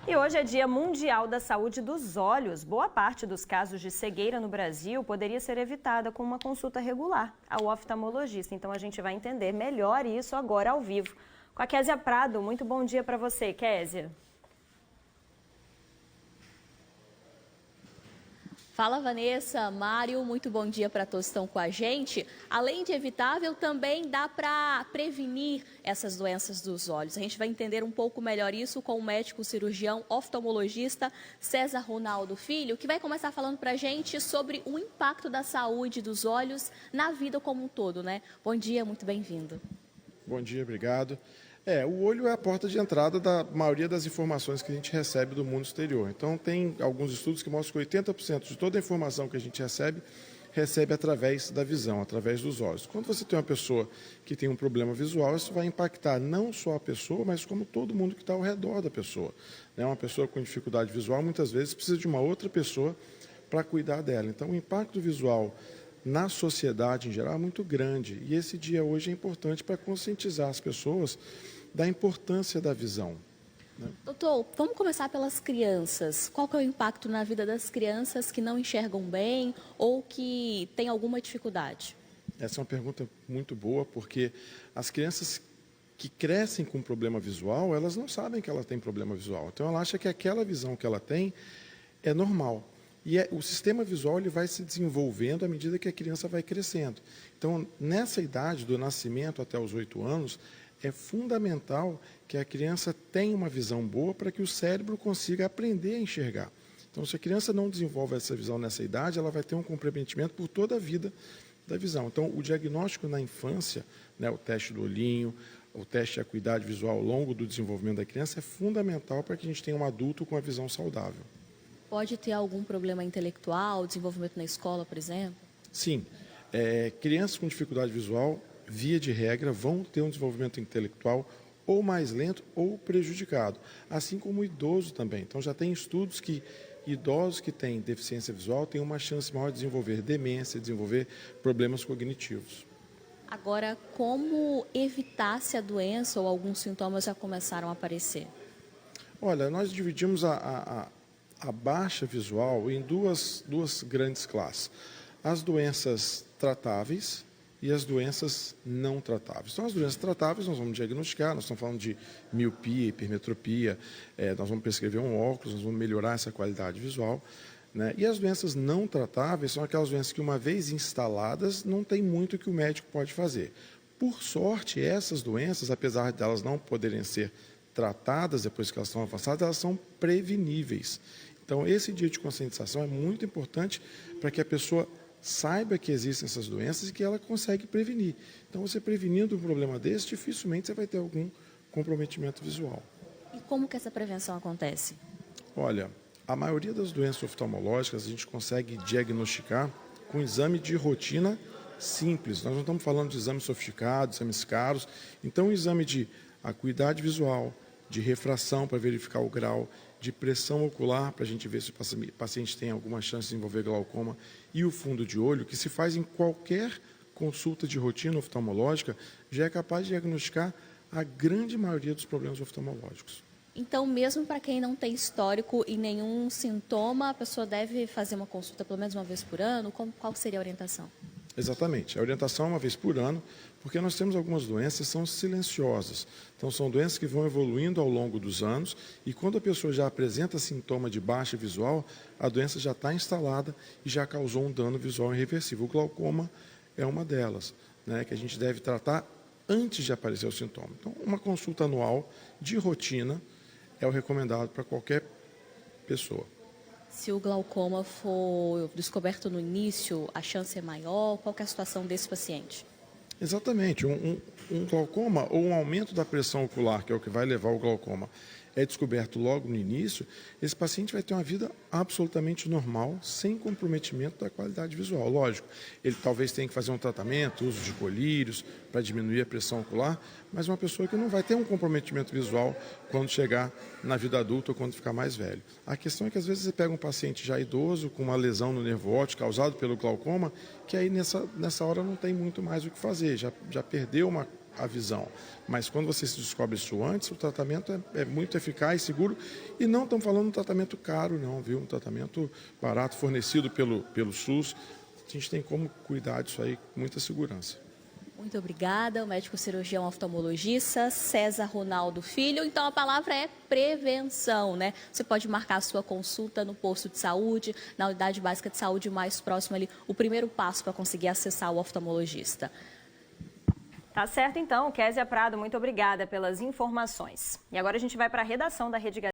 E hoje é Dia Mundial da Saúde dos Olhos. Boa parte dos casos de cegueira no Brasil poderia ser evitada com uma consulta regular ao oftalmologista. Então a gente vai entender melhor isso agora ao vivo. Com a Késia Prado, muito bom dia para você, Késia. Fala, Vanessa, Mário, muito bom dia para todos que estão com a gente. Além de evitável, também dá para prevenir essas doenças dos olhos. A gente vai entender um pouco melhor isso com o médico cirurgião oftalmologista César Ronaldo Filho, que vai começar falando para a gente sobre o impacto da saúde dos olhos na vida como um todo, né? Bom dia, muito bem-vindo. Bom dia, obrigado. O olho é a porta de entrada da maioria das informações que a gente recebe do mundo exterior. Então, tem alguns estudos que mostram que 80% de toda a informação que a gente recebe através da visão, através dos olhos. Quando você tem uma pessoa que tem um problema visual, isso vai impactar não só a pessoa, mas como todo mundo que está ao redor da pessoa. Uma pessoa com dificuldade visual, muitas vezes, precisa de uma outra pessoa para cuidar dela. Então, o impacto visual na sociedade em geral é muito grande, e esse dia hoje é importante para conscientizar as pessoas da importância da visão. Doutor, vamos começar pelas crianças. Qual que é o impacto na vida das crianças que não enxergam bem ou que têm alguma dificuldade? Essa é uma pergunta muito boa, porque as crianças que crescem com problema visual, elas não sabem que ela tem problema visual. Então ela acha que aquela visão que ela tem é normal. E o sistema visual ele vai se desenvolvendo à medida que a criança vai crescendo. Então, nessa idade, do nascimento até os 8 anos, é fundamental que a criança tenha uma visão boa para que o cérebro consiga aprender a enxergar. Então, se a criança não desenvolve essa visão nessa idade, ela vai ter um comprometimento por toda a vida da visão. Então, o diagnóstico na infância, o teste do olhinho, o teste de acuidade visual ao longo do desenvolvimento da criança é fundamental para que a gente tenha um adulto com a visão saudável. Pode ter algum problema intelectual, desenvolvimento na escola, por exemplo? Sim. Crianças com dificuldade visual, via de regra, vão ter um desenvolvimento intelectual ou mais lento ou prejudicado, assim como o idoso também. Então, já tem estudos que idosos que têm deficiência visual têm uma chance maior de desenvolver demência, desenvolver problemas cognitivos. Agora, como evitar se a doença ou alguns sintomas já começaram a aparecer? Olha, nós dividimos a baixa visual em duas grandes classes. As doenças tratáveis e as doenças não tratáveis. Então, as doenças tratáveis nós vamos diagnosticar, nós estamos falando de miopia, hipermetropia, nós vamos prescrever um óculos, nós vamos melhorar essa qualidade visual. E as doenças não tratáveis são aquelas doenças que, uma vez instaladas, não tem muito que o médico pode fazer. Por sorte, essas doenças, apesar de elas não poderem ser tratadas depois que elas estão avançadas, elas são preveníveis. Então, esse dia de conscientização é muito importante para que a pessoa saiba que existem essas doenças e que ela consegue prevenir. Então, você prevenindo um problema desse, dificilmente você vai ter algum comprometimento visual. E como que essa prevenção acontece? Olha, a maioria das doenças oftalmológicas a gente consegue diagnosticar com exame de rotina simples. Nós não estamos falando de exames sofisticados, exames caros. Então, o exame de acuidade visual, de refração para verificar o grau, de pressão ocular para a gente ver se o paciente tem alguma chance de desenvolver glaucoma, e o fundo de olho, que se faz em qualquer consulta de rotina oftalmológica, já é capaz de diagnosticar a grande maioria dos problemas oftalmológicos. Então, mesmo para quem não tem histórico e nenhum sintoma, a pessoa deve fazer uma consulta pelo menos uma vez por ano? Qual seria a orientação? Exatamente. A orientação é uma vez por ano, porque nós temos algumas doenças que são silenciosas. Então, são doenças que vão evoluindo ao longo dos anos e quando a pessoa já apresenta sintoma de baixa visual, a doença já está instalada e já causou um dano visual irreversível. O glaucoma é uma delas, que a gente deve tratar antes de aparecer o sintoma. Então, uma consulta anual de rotina é o recomendado para qualquer pessoa. Se o glaucoma for descoberto no início, a chance é maior? Qual que é a situação desse paciente? Exatamente. Um glaucoma ou um aumento da pressão ocular, que é o que vai levar ao glaucoma, é descoberto logo no início, esse paciente vai ter uma vida absolutamente normal, sem comprometimento da qualidade visual. Lógico, ele talvez tenha que fazer um tratamento, uso de colírios, para diminuir a pressão ocular, mas uma pessoa que não vai ter um comprometimento visual quando chegar na vida adulta ou quando ficar mais velho. A questão é que às vezes você pega um paciente já idoso, com uma lesão no nervo óptico causado pelo glaucoma, que aí nessa hora não tem muito mais o que fazer, já perdeu a visão. Mas quando você se descobre isso antes, o tratamento é muito eficaz, seguro, e não estamos falando de um tratamento caro, não, viu? Um tratamento barato, fornecido pelo SUS. A gente tem como cuidar disso aí com muita segurança. Muito obrigada, o médico cirurgião oftalmologista César Ronaldo Filho. Então, a palavra é prevenção, né? Você pode marcar a sua consulta no posto de saúde, na unidade básica de saúde mais próxima ali, o primeiro passo para conseguir acessar o oftalmologista. Tá certo, então. Kézia Prado, muito obrigada pelas informações. E agora a gente vai para a redação da Rede Gazeta.